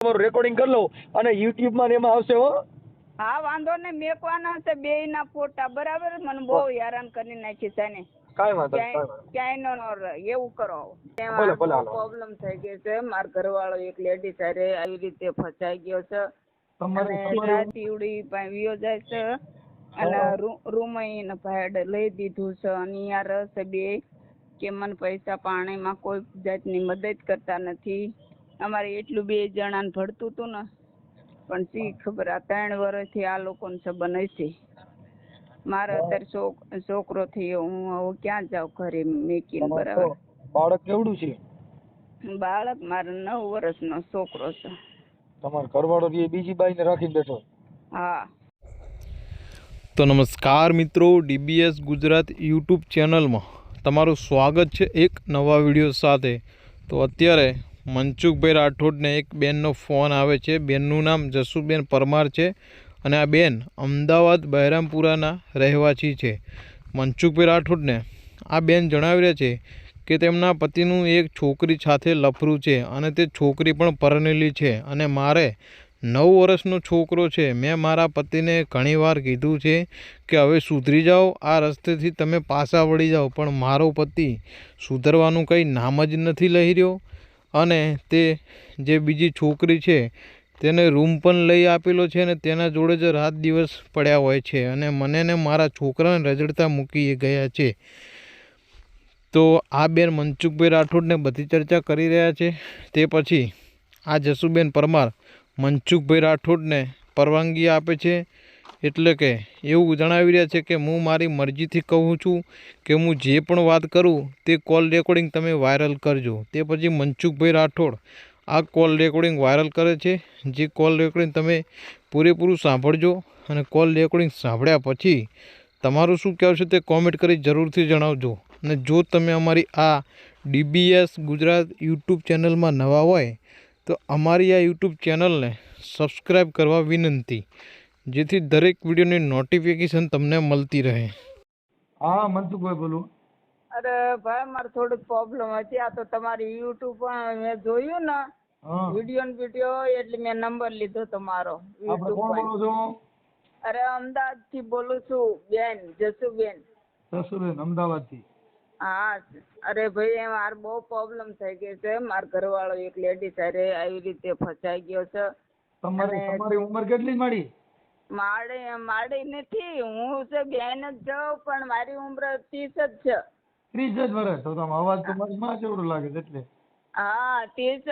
તમારું રેકોર્ડિંગ કરી લઉં અને YouTube માં ને એમાં આવશે હો. હા વાંધો નહીં, મેકવાના છે બેયના ફોટા, બરાબર. મને બહુ હેરાન કરી નાખી છે ને. કાંઈ વાંધો નહીં. ક્યાંય નો રહે એવું કરો. ભલે ભલે હાલો. પ્રોબ્લેમ થઈ ગઈ છે. મારા ઘરવાળો એક લેડી સાથે આવી રીતે ફસાઈ ગયો છે અને રાત ઈવડી વિયો જાય છે અને રૂમ એને ભાડે લઈ દીધું છે અને અહીંયા રહેશે બે કે મને પૈસા પાણીમાં કોઈ જાતની મદદ કરતા નથી. અમારે એટલું 2 જણાને ભળતું હતું ને, પણ શી ખબર આ 3 વર્ષથી આ લોકોને સંબંધ હશે. મારે અત્યારે છોકરો થયો, હું હવે ક્યાં જાઉં ઘરે મેકીને, બરાબર. બાળક કેવડું છે? બાળક મારે 9 વર્ષનો છોકરો છે. તમારો ઘરવાળો બીજી બાઈને રાખીને બેઠો? હા. તો નમસ્કાર મિત્રો, DBS ગુજરાત યુટ્યુબ ચેનલમાં તમારું સ્વાગત છે એક નવા વિડીયો સાથે. તો અત્યારે મનસુખભાઈ રાઠોડને એક બેનનો ફોન આવે છે. બેનનું નામ જસુબેન પરમાર છે અને આ બેન અમદાવાદ બહેરામપુરાના રહેવાસી છે. મનસુખભાઈ રાઠોડને આ બેન જણાવી રહ્યા છે કે તેમના પતિનું એક છોકરી સાથે લફરું છે અને તે છોકરી પણ પરણેલી છે અને મારે 9 વર્ષનો છોકરો છે. મેં મારા પતિને ઘણીવાર કીધું છે કે હવે સુધરી જાઓ, આ રસ્તેથી તમે પાછા વળી જાઓ, પણ મારો પતિ સુધરવાનું કંઈ નામ જ નથી લઈ રહ્યો અને તે જે બીજી છોકરી છે તેને રૂમ પણ લઈ આપેલો છે અને તેના જોડે જ રાત દિવસ પડ્યા હોય છે અને મને ને મારા છોકરાને રજડતા મૂકી ગયા છે. તો આ બેન મનસુખભાઈ રાઠોડને બધી ચર્ચા કરી રહ્યા છે. તે પછી આ જસુબેન પરમાર મનસુખભાઈ રાઠોડને પરવાનગી આપે છે, એટલે કે એવું જણાવી રહ્યા છે કે હું મારી મરજીથી કહું છું કે હું જે પણ વાત કરું તે કોલ રેકોર્ડિંગ તમે વાયરલ કરજો. તે પછી મનસુખભાઈ રાઠોડ આ કોલ રેકોર્ડિંગ વાયરલ કરે છે. જે કોલ રેકોર્ડિંગ તમે પૂરેપૂરું સાંભળજો અને કોલ રેકોર્ડિંગ સાંભળ્યા પછી તમારું શું કહેવું છે તે કોમેન્ટ કરી જરૂરથી જણાવજો. અને જો તમે અમારી આ DBS ગુજરાત યુટ્યુબ ચેનલમાં નવા હોય તો અમારી આ યુટ્યુબ ચેનલને સબસ્ક્રાઈબ કરવા વિનંતી, જેથી દરેક વિડીયોની નોટિફિકેશન તમને મળતી રહે. હા મનસુખભાઈ બોલું. અરે ભાઈ, મારે થોડીક પ્રોબ્લેમ હતી. આ તો તમારી યુટ્યુબ પણ મેં જોયું ને, વિડીયો એટલે મેં નંબર લીધો તમારો યુટ્યુબ. અરે અમદાવાદ થી બોલું છું બેન, જસુબેન. જસુબેન અમદાવાદ થી? હા. અરે ભાઈ, મારે બહુ પ્રોબ્લેમ થઈ ગઈ છે. મારા ઘરવાળો એક લેડી સાથે આવી રીતે ફસાઈ ગયો છે. તમારી ઉંમર કેટલી મળી? મારી નથી, હું છે બેન જ જાઉં, પણ મારી ઉંમર 30 જ છે. 30 જ વર્ષ? તો તમે અવાજ તો મારી માં જેવડો લાગે છે એટલે. હા, 30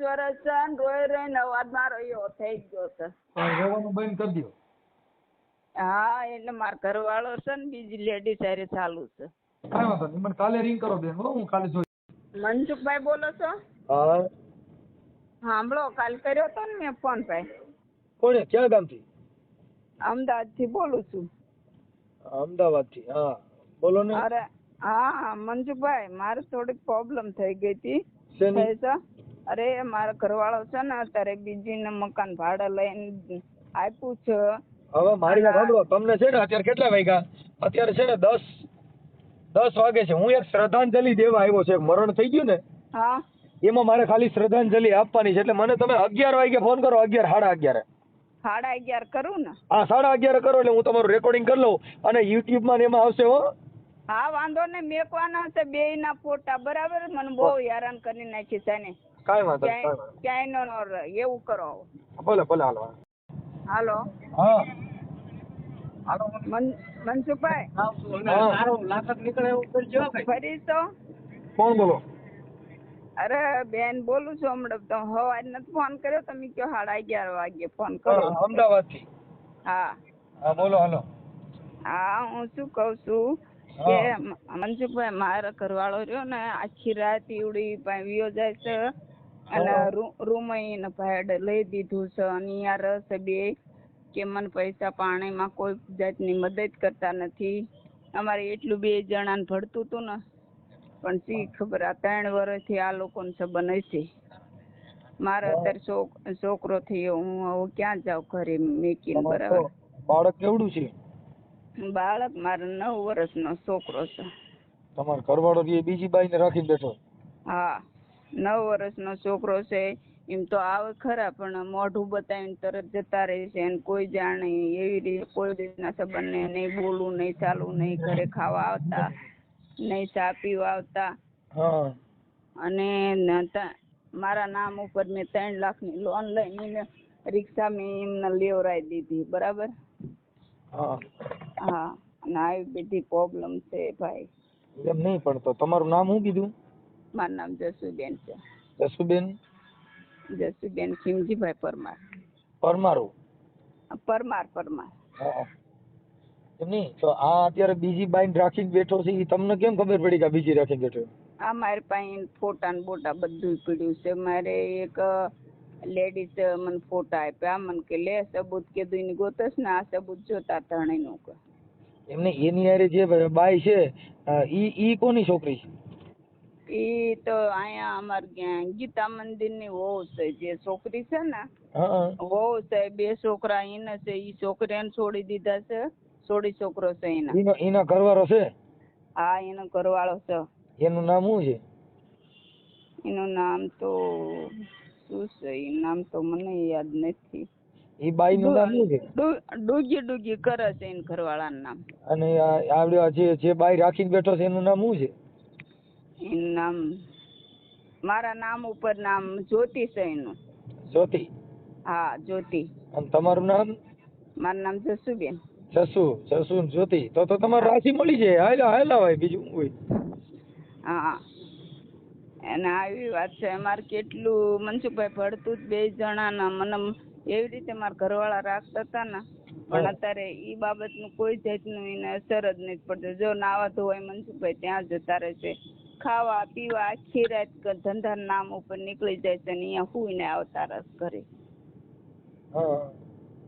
વર્ષ છે ને રોઈ રોઈને અવાજ મારો એવો થઈ ગયો છે. રહેવાનું બંધ કરી દો. હા, એટલે મારા ઘરવાળો છે ને બીજી લેડી સાથે ચાલુ છે. કાંઈ વાંધો નહીં, મને કાલે રિંગ કરો બેન, હું કાલે જોઈ. મનસુખભાઈ બોલો છો? હા. સાંભળો, કાલ કર્યો તો ને મેં ફોન ભાઈ. કોણે? ક્યાં ગામથી? અમદાવાદ થી બોલું છું. અમદાવાદ થી? હા બોલો ને. અરે હા મનસુખભાઈ, મારે થોડીક પ્રોબ્લેમ થઈ ગઈ હતી. અરે મારા ઘરવાળો છે ને અત્યારે બીજીને મકાન ભાડે લઈને આપ્યું છે. હવે મારી વાત સાંભળો, તમને છે ને અત્યારે કેટલા વાગ્યા? અત્યારે છે ને 10 વાગે છે. હું એક શ્રદ્ધાંજલિ દેવા આવ્યો છે. મરણ થઈ ગયું ને, હા, એમાં મારે ખાલી શ્રદ્ધાંજલિ આપવાની છે. એટલે મને તમે 11 વાગે ફોન કરો. 11, 11:30. 11:30 કરું ને? હા, 11:30 કરો એટલે હું તમારું રેકોર્ડિંગ કરી લઉં અને YouTube માં ને એમાં આવશે હો. હા વાંધો નહીં, મેકવાના છે બેયના ફોટા, બરાબર. મને બહુ હેરાન કરી નાખી છે ને. કાંઈ વાંધો નહીં. ક્યાંય નો રહે એવું કરો. ભલે ભલે હાલો. હાલો. હા મનસુખભાઈ ફરી તો કોણ બોલો? અરે બેન બોલું છું. હમણાં તો હવારે નથી ફોન કર્યો, તમે કયો 11:30 વાગે ફોન કર્યો. અમદાવાદ થી? હા હા બોલો. હાલો. હા, હું શું કઉ છું કે મનસુખભાઈ, મારા ઘરવાળો રહ્યો ને આખી રાત ઈવડી વિયો જાય છે અને રૂમ એને ભાડે લઈ દીધું છે અને અહીંયા રહેશે બે કે મને પૈસા પાણીમાં કોઈ જાતની મદદ કરતા નથી. અમારે એટલું 2 જણાને ભળતું હતું ને, પણ શી ખબર આ 3 વર્ષથી આ લોકોને સંબંધ હશે. મારે અત્યારે છોકરો થયો, હું હવે ક્યાં જાઉં ઘરે મેકીને, બરાબર. બાળક કેવડું છે? બાળક મારે 9 વર્ષનો છોકરો છે. તમારો ઘરવાળો બીજી બાઈને રાખીને બેઠો? હા, 9 વર્ષનો છોકરો છે. એમ તો આવે ખરા પણ મોઢું બતાવીને તરત જતા રહે છે અને કોઈ જાણે એવી રીતે કોઈ રીતના સંબંધને નહીં બોલવું નહીં ચાલવું નહીં ઘરે ખાવા આવતા નહીં ચા પીવા આવતા હા અને મારા નામ ઉપર મેં 3 લાખની લોન લઈને રિક્ષા મેં એમને લેવરાઈ દીધી બરાબર હા હા અને આવી બધી પ્રોબ્લેમ છે ભાઈ એમ નહીં પણ તો તમારું નામ શું કીધું મારું નામ જસુબેન છે જસુબેન ખીમજીભાઈ પરમાર પરમારું પરમાર હા એમ નહીં તો આ અત્યારે બીજી બાઈન રાખીને બેઠો છે એ તમને કેમ ખબર પડી કે આ બીજી રાખીને બેઠો આ મારી પાસે ફોટા ને બોટા બધું પડ્યું છે મારે એક લેડીઝ મને ફોટા આપ્યા મને કે લે સબૂત કીધું એની ગોતસ ને આ સબૂત જોતા ધણીનું કે એમને એની હારે જે બાઈ છે ઈ કોની છોકરી છે ઈ તો અહીંયા અમારે ગીતા મંદિર ની વહુ છે જે છોકરી છે ને હા વહુ છે 2 છોકરા એને છે ઈ છોકરીને છોડી દીધા છે છોડી છોકરો છે એના ઘરવાળો છે હા એનો ઘરવાળો છે એનું નામ શું છે એનું નામ તો શું છે એ નામ તો મને યાદ નથી ઈ બાઈ નું નામ શું છે ડૂગી કરે છે એના ઘરવાળાનું નામ અને આવડ્યો જે બાઈ રાખીને બેઠો છે એનું નામ શું છે એનું નામ મારા નામ ઉપર નામ જ્યોતિ છે એનું જ્યોતિ હા જ્યોતિ અને તમારું નામ મારું નામ જસુબેન જસુ ને જ્યોતિ તો તમારે રાશિ મળી જાય હાલા ભાઈ બીજું શું હોય હા અને આવી વાત છે અમારે કેટલું મનસુખભાઈ ભળતું જ 2 જણાના મને એવી રીતે મારા ઘરવાળા રાખતા હતા ને પણ અત્યારે ઈ બાબતનું કોઈ જાતનું એને અસર જ નથી પડતું જો નાવા ધોવાય મનસુખભાઈ ત્યાં જતા રહે છે ખાવા પીવા આખી રાત ધંધા નામ ઉપર નીકળી જાય છે ને અહીંયા હુઈને આવતા રસ ઘરે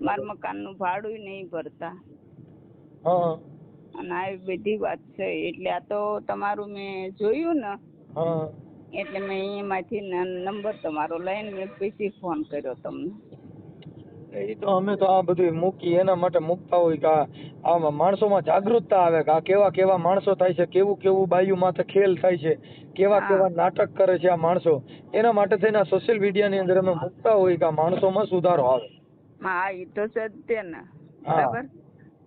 મારા મકાનનું ભાડું નહીં ભરતા અને આવી બધી વાત છે એટલે આ તો તમારું મેં જોયું ને એટલે મેં એમાંથી નંબર તમારો લઈને મેં પછી ફોન કર્યો તમને એ તો અમે તો આ બધું મૂકી એના માટે મૂકતા હોય કે આમાં માણસોમાં જાગૃતતા આવે કે આ કેવા કેવા માણસો થાય છે કેવું કેવું બાયું માથે ખેલ થાય છે કેવા કેવા નાટક કરે છે આ માણસો એના માટે થઈને સોશિયલ મીડિયાની અંદર અમે મૂકતા હોય કે આ માણસોમાં સુધારો આવે હા એ તો સત્ય ને બરાબર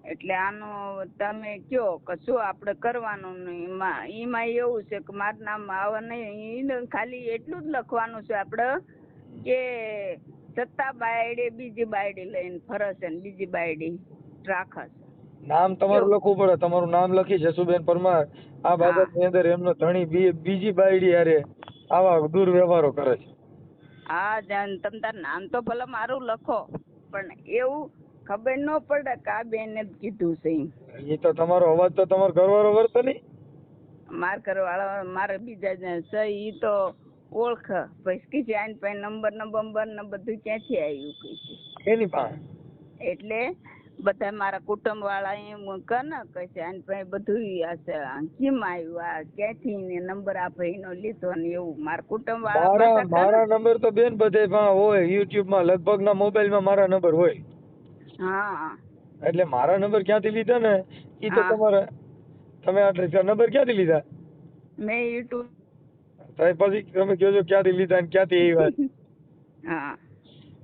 એટલે આનું તમે કયો કે શું આપણે કરવાનું એમાં એવું છે કે મારું નામ આવે નહીં ખાલી એટલું જ લખવાનું છે આપણે કે સત્તા બાયડી બીજી બાયડી લઈને ફરે છે ને બીજી બાયડી રાખે છે નામ તમારું લખવું પડે તમારું નામ લખી જસુબેન પરમાર આ બાબતની અંદર એમનો ધણી બીજી બાયડી હારે આવા દુર્વ્યવહારો કરે છે હા તમ તાર નામ તો ભલે મારું લખો પણ એવું ખબર ન પડે કે આ બેને જ કીધું છે એ તો તમારો અવાજ તો તમારો ઘરવાળો વર્તો નહીં મારા ઘરવાળા મારે બીજા છે ઈ તો ઓળખ પછી કે આને પાસે નંબર ને બધું ક્યાંથી આવ્યું કઈ છે એની પાસે એટલે બધા મારા કુટુંબ વાળા એમ કે ને કહે આને પાસે બધું કેમ આવ્યું આ ક્યાંથી નંબર આ ભાઈનો લીધો ને એવું મારા કુટુંબ વાળા મારા નંબર તો બેન બધે હોય યુટ્યુબ માં લગભગ ના મોબાઈલ માં મારા નંબર હોય હા એટલે મારા નંબર ક્યાંથી લીધા ને ઈ તો તમારે તમે આ નંબર ક્યાંથી લીધા મેં યુટ્યુબ પછી તમે કહો છો ક્યાંથી લીધા ને ક્યાંથી આવ્યા હા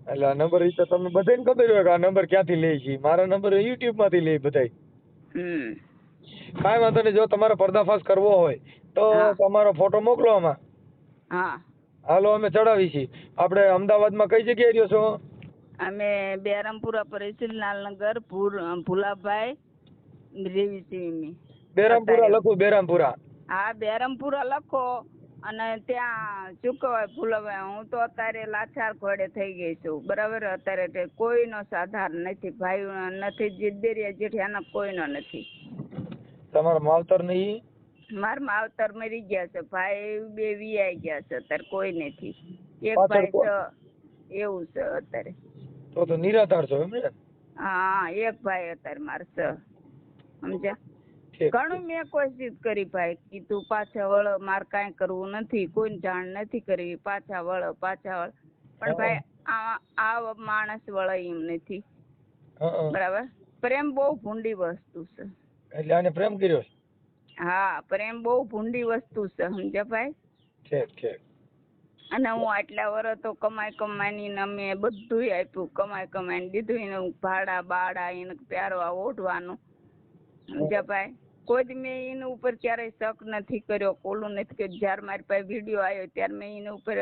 એટલે આ નંબર ઈ તો તમને બધાને ખબર હોય કે આ નંબર ક્યાંથી લે છે મારા નંબર યુટ્યુબ માંથી લે બધાય કાંઈ વાંધો નહીં જો તમારે પર્દાફાશ કરવો હોય તો તમારો ફોટો મોકલો આમાં હા હાલો અમે ચડાવી છીએ આપણે અમદાવાદમાં કઈ જગ્યાએ રહ્યો છો અમે બેરમપુરા પરિસિલનાલનગર ભુલાભાઈ રેવી છીએ બેરામપુરા લખું બેરામપુરા હા બેરમપુરા લખો અને ત્યાં શું કહેવાય ભુલાભાઈ હું તો અત્યારે લાચાર ઘોડે થઈ ગઈ છું બરાબર અત્યારે કોઈનો સાધાર નથી ભાઈ નથી જીદ્દેરિયા જેઠિયાના કોઈનો નથી તમારા માવતર નહીં મારા માવતર મરી ગયા છે ભાઈ 2 વિયાઈ ગયા છે અત્યારે કોઈ નથી એક ભાઈ છે એવું છે અત્યારે તો નિરાધાર છો એમ ને હા એક ભાઈ અત્યારે મારે છે સમજ્યા ઘણું મેં કોશિશ કરી ભાઈ કીધું પાછા વળ મારે કાંઈ કરવું નથી કોઈને જાણ નથી કરવી પાછા વળ પણ ભાઈ આ માણસ વળે એમ નથી બરાબર પ્રેમ બહુ ભૂંડી વસ્તુ છે એટલે આને પ્રેમ કર્યો હા પ્રેમ બહુ ભૂંડી વસ્તુ છે સમજ્યા ભાઈ ઠીક અને હું આટલા વર્ષ તો કમાઈને અમે બધું આપ્યું, કમાઈને દીધું એને ભાડા બાડા એને પહેરવા ઓઢવાનું, સમજ્યા ભાઈ. કોઈ દી મેં એના ઉપર ક્યારેય શક નથી કર્યો, કોલું નથી કર્યું. જયારે મારી પાસે વિડીયો આવ્યો ત્યારે મેં એના ઉપર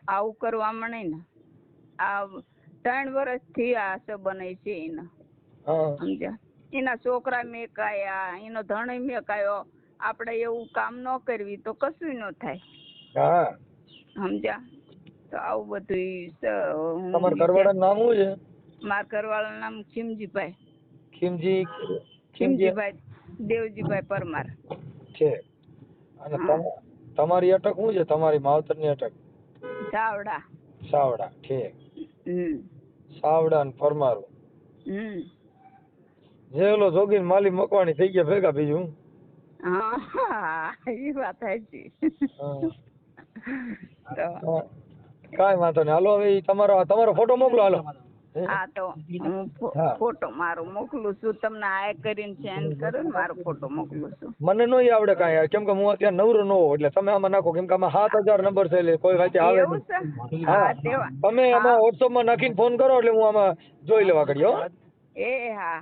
આવું કરવા મળી ને. આ 3 વર્ષથી આ સંબંધ છે એના, સમજ્યા. એના છોકરા મેકાયા, એનો ધણી મેકાયો. આપણે એવું કામ ન કરવી તો કશું ન થાય, સમજ્યા. તો આવું બધું. તમારા ઘરવાળાનું નામ શું છે? મારા ઘરવાળાનું નામ ખીમજીભાઈ. ખીમજીભાઈ દેવજીભાઈ પરમાર છે. અને તમારી અટક શું છે? તમારી માવતરની અટક? સાવડા. ઠીક. સાવડા ને પરમારું. જે ઓલો જોગીન માલી મકવાણી થઈ ગયા ભેગા, બીજું? હા, એ વાત સાચી. કાંઈ વાંધો નહીં. હાલો હવે તમારો ફોટો મોકલો. હાલો. હા, તો હું ફોટો મારો મોકલું છું તમને. આ કરીને સેન્ડ કરો ને, મારો ફોટો મોકલું છું. મને નહીં આવડે કાંઈ, કેમ કે હું અત્યારે નવરો ન હોઉં, એટલે તમે આમાં નાખો, કેમ કે આમાં 7000 નંબર છે, એટલે કોઈ વાંચે આવે નહીં. હા, તમે એમાં WhatsApp માં નાખીને ફોન કરો એટલે હું આમાં જોઈ લેવા કરી. હો હા.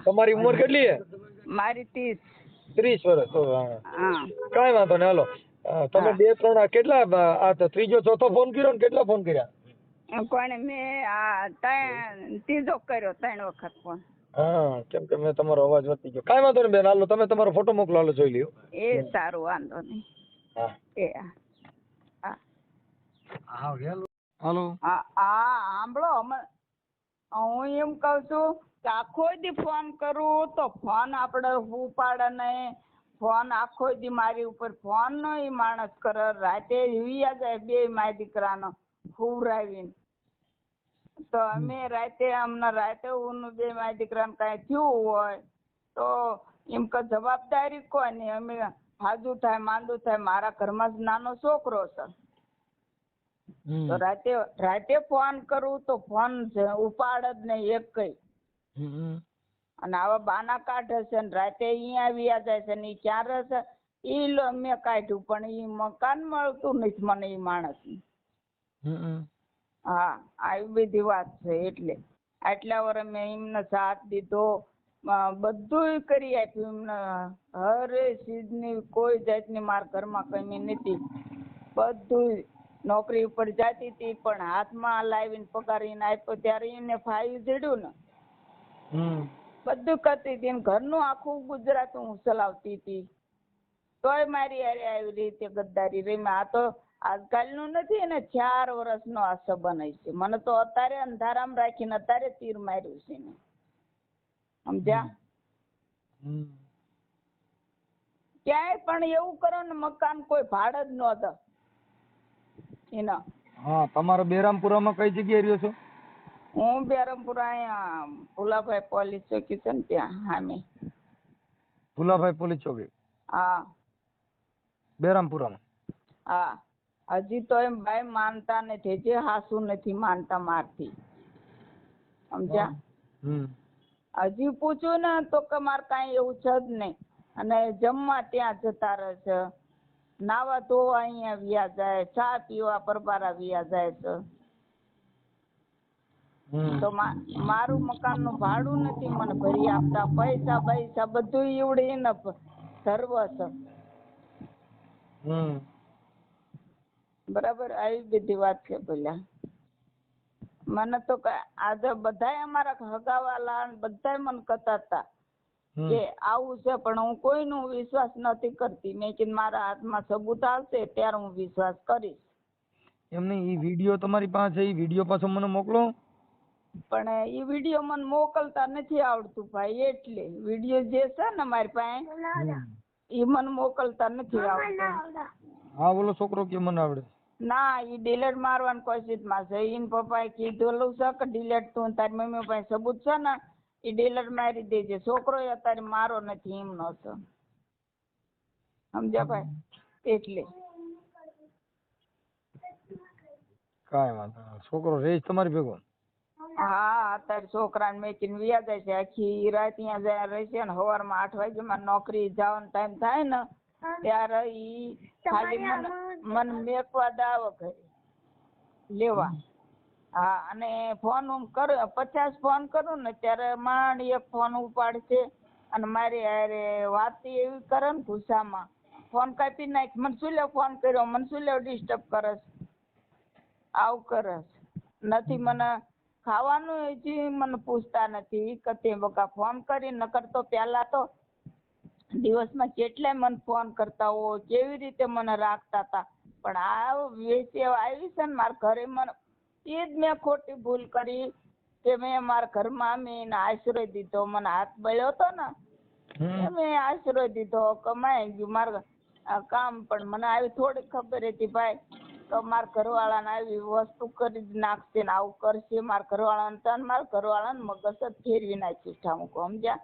તમારી ઉંમર કેટલી છે? મારી 30 વર્ષ. કાંઈ વાંધો નહીં. હાલો, તમે 2-3 કેટલા આ ત્રીજો ચોથો ફોન કર્યો ને? કેટલા ફોન કર્યા? કોને? મેં આ ત્રીજો કર્યો, 3 વખત ફોન. હા, કેમ કે મેં તમારો અવાજ વધી ગયો. કાંઈ વાંધો નહીં બેન. હાલો, તમે તમારો ફોટો મોકલો. હાલો, જોઈ લ્યો. એ સારું, વાંધો નહીં. હાલો. સાંભળો, હું એમ કઉ છું કે આખો દી ફોન કરું તો ફોન આપણે ઉપાડે નહીં. ફોન આખો દી મારી ઉપર ફોન નો ઈ માણસ કરે. રાતે વિયા જાય 2 માય દીકરાનો ફુવરાવીને. તો અમે રાતે હું 2 માય દીકરાને કાંઈ થયું હોય તો એમ કે જવાબદારી કોની? અમે હાજુ થાય માંદું થાય, મારા ઘરમાં જ નાનો છોકરો છે. તો રાતે ફોન કરું તો ફોન ઉપાડ જ નહીં એક કઈ. અને આવા બાના કાઢે છે ને રાતે અહીંયા આવ્યા જાય છે ને. ક્યાં રહે છે એ મેં કાઢ્યું, પણ એ મકાન મળતું નથી મને એ માણસ. હા, આવી બધી વાત છે. એટલે આટલા વર્ષ મેં એમને સાથ દીધો, બધું કરી આપ્યું એમને. હરે ચીજની કોઈ જાતની મારા ઘરમાં કમી નથી. બધું નોકરી ઉપર જતી હતી પણ હાથમાં લાવીને પગારીને આપ્યો ત્યારે એને ફાવી જડ્યું ને. બધું કરતી હતી. ઘરનું આખું ગુજરાત હું ચલાવતી હતી. તોય મારી હારે આવી રીતે ગદ્દારી રહી. આ તો આજકાલનું નથી ને, 4 વર્ષનો આ સંબંધ છે. મને તો અત્યારે અંધારામાં રાખીને અત્યારે તીર માર્યું છે ને, સમજ્યા. ક્યાંય પણ એવું કરો ને, મકાન કોઈ ભાડે જ ન દે એના. હા, તમારે બેરામપુરામાં કઈ જગ્યાએ રહ્યો છો? હું બેરામપુરા અહીંયા ભુલાભાઈ પોલીસ ચોકી છે ને ત્યાં સામે. ભુલાભાઈ પોલીસ ચોકી? હા, બેરામપુરામાં. હા. હજી તો એમ ભાઈ માનતા નથી, જે હાસુ નથી માનતા મારથી, સમજ્યા. હજી પૂછ્યું ને તો કે મારે કાંઈ એવું છે જ નહીં. અને જમવા ત્યાં જતા રહે છે, નાવા ધોવા અહીંયા વ્યા જાય, ચા પીવા પરબારા વ્યા જાય છે. તો મારું મકાન નું ભાડું નથી મને ભરી આપતા. પૈસા બધું ઈવડી ને સર્વ છે. બરાબર, આવી બધી વાત છે. પેલા મને તો આજે બધા અમારા હગાવાલા બધા મને કહેતા હતા કે આવું છે, પણ હું કોઈનો વિશ્વાસ નથી કરતી. મેં કીધું મારા હાથમાં સબૂત આવશે ત્યારે હું વિશ્વાસ કરીશ. એમને ઈ વિડીયો તમારી પાસે છે, ઈ વિડીયો પાછો મને મોકલો. પણ ઈ વિડીયો મને મોકલતા નથી આવડતું ભાઈ. એટલે વિડીયો જે છે ને મારી પાસે ઈ મને મોકલતા નથી આવડતું. હા, બોલો છોકરો કે મને આવડે. ના, ઈ ડિલેટ મારવાની કોશિશમાં છે. ઈન પપ્પાએ કીધેલું છે કે ડિલેટ તું તારી મમ્મી પાસે સબૂત છે ને ઈ ડિલેટ મારી દેજે. છોકરો અત્યારે મારો નથી એમનો છે, સમજ્યા ભાઈ. એટલે કાંઈ વાંધો નહીં. છોકરો રહે તમારી ભેગો? હા, અત્યારે છોકરાને મેકીને વ્યા જાય છે. આખી રાત ત્યાં રહેશે ને સવારમાં 8 વાગ્યામાં નોકરી જવાનો ટાઈમ થાય ને ત્યારે ઈ ખાલી મને મેકવા દાવ ઘરે લેવા. હા, અને ફોન હું કરું 50 ફોન કરું ને ત્યારે માંડ એક ફોન ઉપાડશે અને મારી હારે વાત એવી કરે ને ગુસ્સામાં ફોન કાપી નાખ. મને શું લેવ ફોન કર્યો, મને શું લેવ ડિસ્ટર્બ કરસ, આવું કરસ. નથી મને ખાવાનું હજી મને પૂછતા નથી કે તે બકા ફોન કરી. નકર તો પહેલા તો દિવસમાં કેટલાય મને ફોન કરતા હો, કેવી રીતે મને રાખતા હતા. પણ આ વેચે આવી છે ને મારા ઘરે, મને એ જ મેં ખોટી ભૂલ કરી કે મેં મારા ઘરમાં મેં આશ્રય દીધો. મને હાથ બળ્યો હતો ને મેં આશ્રય દીધો, કમાઈ ગયું મારે કામ. પણ મને આવી થોડી ખબર હતી ભાઈ તો મારા ઘરવાળાને આવી વસ્તુ કરી જ નાખશે ને આવું કરશે. મારા ઘરવાળાને તન મારા ઘરવાળાને મગજ જ ફેરવી નાખ્યું ઠામું, સમજ્યા?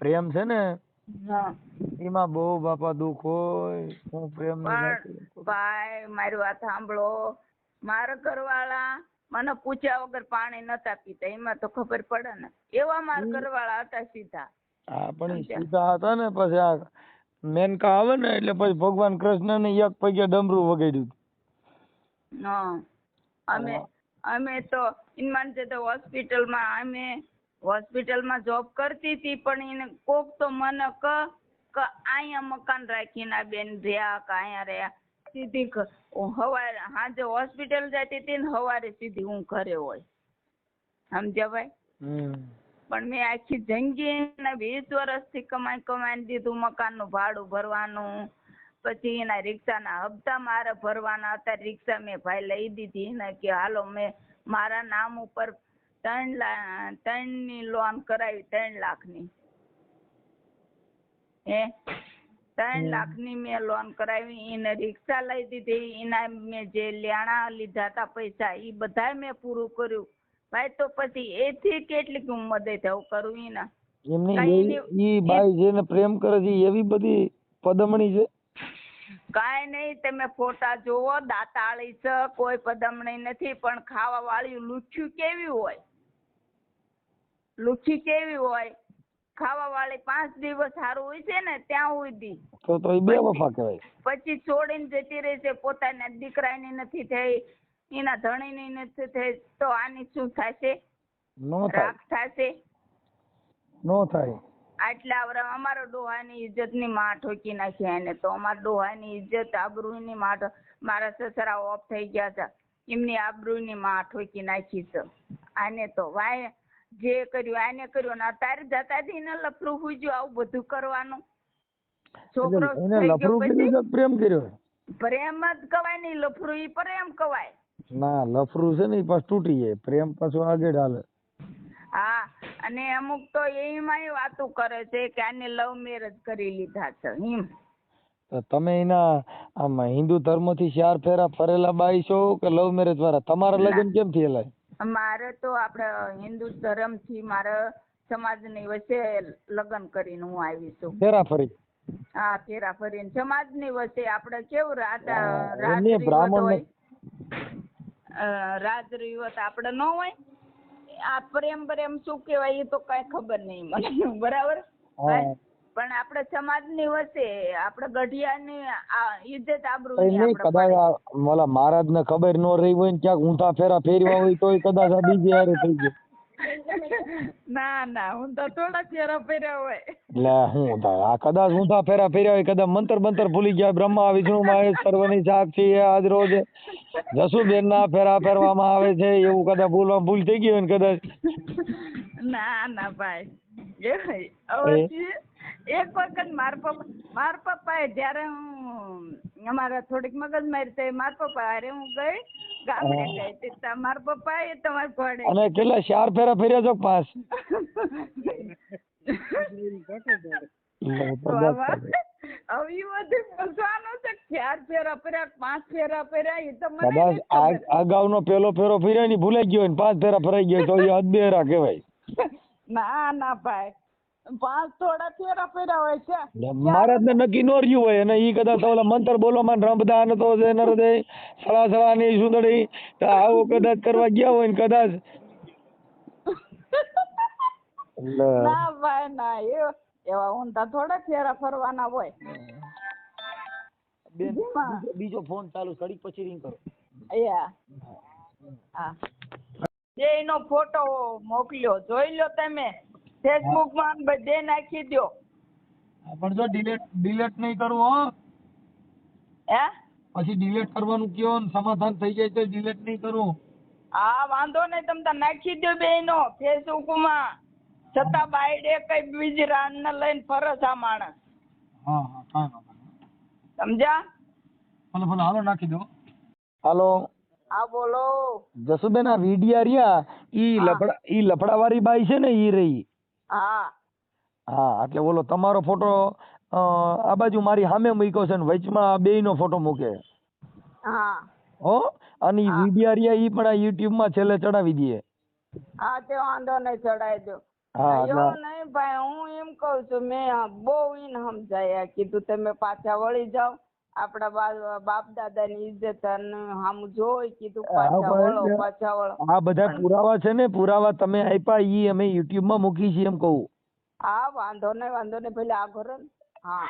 પ્રેમ છે ને હા, એમાં બહુ બાપા દુઃખ હોય. હું પ્રેમ ભાઈ મારી વાત સાંભળો. મારા ઘરવાળા મને પૂછ્યા વગર પાણી નતા પીતા, એમાં તો ખબર પડે ને. એવા મારા ઘરવાળા હતા સીધા. હા, પણ સીધા હતા ને પછી આ મેનકા આવે ને એટલે પછી ભગવાન કૃષ્ણ ને એક પગે ડમરું વગાડ્યું. હા, અમે તો ઇનમાન છે તો હોસ્પિટલમાં જોબ કરતી હતી. પણ એને કોક તો મને કે અહીંયા મકાન રાખીને આ બેન રહ્યા કે અહીંયા રહ્યા. સીધી સવારે સાંજે હોસ્પિટલ જતી હતી ને સવારે સીધી હું ઘરે હોય, સમજ્યા ભાઈ? પણ મેં આખી જિંદગી 20 વર્ષથી કમાઈને દીધું. મકાનનું ભાડું ભરવાનું, પછી એના રિક્ષાના હપ્તા મારે ભરવાના. અત્યારે રિક્ષા મેં ભાઈ લઈ દીધી ને કે હાલો મેં મારા નામ ઉપર 3 ની લોન કરાવી, 3 લાખની. 3 લાખની મેં લોન કરાવી. એને રિક્ષા લઈ દીધી. એના મેં જે લેણા લીધા હતા પૈસા એ બધા મેં પૂરું કર્યું ભાઈ. તો પછી એથી કેટલીક મદદ હું કરું એના? ઈ બાઈ જેને પ્રેમ કરે છે એવી બધી પદમણી છે? કાંઈ નહીં, તમે ફોટા જોવો, દાતાળી છે, કોઈ પદમણી નથી. પણ ખાવા વાળી લુચ્છી કેવી હોય, લુચ્છી કેવી હોય ખાવા વાળી 5 દિવસ સારું હોય છે ને ત્યાં સુધી તો એ બેવફા કહેવાય. પછી છોડીને જતી રહી છે. પોતાના દીકરાની નથી થઈ, એના ધણીની નથી થઈ, તો આની શું થશે? રાખ થશે? નો થાય. આટલા અમારો ડોહાની ઇજ્જતની માં ઠોકી નાખી એને તો. અમારા ડોહાની ઇજ્જત આબરૂની માં. મારા સસરા ઓફ થઈ ગયા છે, એમની આબરૂની માં ઠોકી નાખી છે આને તો. વાય જે કર્યું આને કર્યું ને અત્યારે જતા ને લફરું હુજ્યું આવું બધું કરવાનું. છોકરો પ્રેમ કર્યો? પ્રેમ જ કવાય નહીં, લફરું ઈ પ્રેમ કવાય. ના, લફરું છે ને પાછું તૂટી જાય, પ્રેમ પાછું આગળ હાલે. હા, અને અમુક તો એમાંય વાતો કરે છે કે આને લવ મેરેજ કરી લીધા છે એમ. તો તમે એના આમ હિન્દુ ધર્મ થી 4 ફેરા ફરેલા બાઈ છો કે લવ મેરેજ વાળા? તમારા લગ્ન કેમ થયેલા? મારે તો આપણે હિન્દુ ધર્મ થી મારા સમાજની વચ્ચે લગ્ન કરીને હું આવી છું. ફેરા ફરી? હા, ફેરા ફરીને સમાજની વચ્ચે. આપણે કેવું રાજ રીવત આપણે ન હોય. આ પ્રેમ શું કેવાય એ તો કઈ ખબર નહીં મને, બરાબર? પણ આપણે સમાજની વચ્ચે આપણે ગઢિયાની ઇજ્જત આબરૂ કદાચ મહારાજ ને ખબર ન રહી હોય ને ક્યાંક ઊંધા ફેરા ફેરવા હોય તો કદાચ આ બીજી હારે થઈ ગયું. ના, હું તો થોડા ફેરા ફેર્યા હોય. એટલે હું થાય આ કદાચ ઊંધા ફેરા ફેર્યા હોય, કદાચ મંતર ભૂલી ગયા. બ્રહ્મા વિષ્ણુ મહેશ સર્વની સાક્ષી આજ રોજ જસુબેન ના ફેરા ફેરવામાં આવે છે એવું કદાચ ભૂલ થઈ ગઈ હોય ને કદાચ. ના ભાઈ, એક વખત મારા પપ્પાએ જયારે હું અમારા થોડીક મગજમારી થઈ, મારા પપ્પા અરે હું ગઈ ગામડે ગઈ, મારા પપ્પા એ તમારે ઘોડે. અને કેટલા 4 ફેરા ફેર્યા છો? 5? અગાઉ પેલો ફેરો ફેર્યા ની ભૂલાઈ ગયો 5 ફેરા ફરાઈ ગયો તો એ અદબેરા કહેવાય. ના ભાઈ, 5 થોડા ફેરા ફેર્યા હોય છે. મહારાજ ને નક્કી નો રહ્યું હોય અને ઈ કદાચ ઓલા મંત્ર બોલવામાં રમતા ને તો નરદે સળા ની સુંદરી આવો કદાચ કરવા ગયા હોય ને કદાચ. ના ભાઈ ના, એવા ઊંધા થોડા ફેરા ફરવાના હોય. બેન જેમાં બીજો ફોન ચાલુ ઘડીક પછી રિંગ કરો. હા બેયનો ફોટો મોકલ્યો, જોઈ લો તમે. ફેસબુક માં બધે નાખી દો. પણ જો ડિલેટ નહીં કરવું હો, હે પછી ડિલેટ કરવાનું કયો ને સમાધાન થઈ જાય તો ડિલેટ નહીં કરવું. હા વાંધો નહીં, તમે તાર નાખી દો બેયનો ફેસબુક માં. છતાં બાયડે કઈ બીજી રાન ને લઈને ફરસ આ માણસ. હા હા કાંઈ વાંધો નહીં. સમજ્યા? ભલે ભલે હાલો નાખી દો. હાલો હા બોલો. જસુબેન, આ વિડિયા રહ્યા ઈ લફડાવાળી બાઈ છે ને, ઈ રહી. હા હા એટલે ઓલો તમારો ફોટો આ બાજુ મારી સામે મૂક્યો છે ને વચમાં બેયનો ફોટો મૂકે. હા હો, અને ઈ વિડિયા રહ્યા ઈ પણ આ YouTube માં છેલ્લે ચડાવી દઈએ. હા તે વાંધો નહીં, ચડાવી દો. હા એવું નહીં ભાઈ, હું એમ કઉ છું, મેં બહુ ઈને સમજાયા કીધું તમે પાછા વળી જાઓ, આપડા બાપ દાદા ની ઇજ્જત સામું જોઈ કીધું પાછા વળો, પાછા વળો. આ બધા પુરાવા છે ને, પુરાવા તમે આપ્યા ઈ અમે YouTube માં મૂકી છીએ એમ કહું. હા વાંધો નહીં, ભલે આ ઘર. હા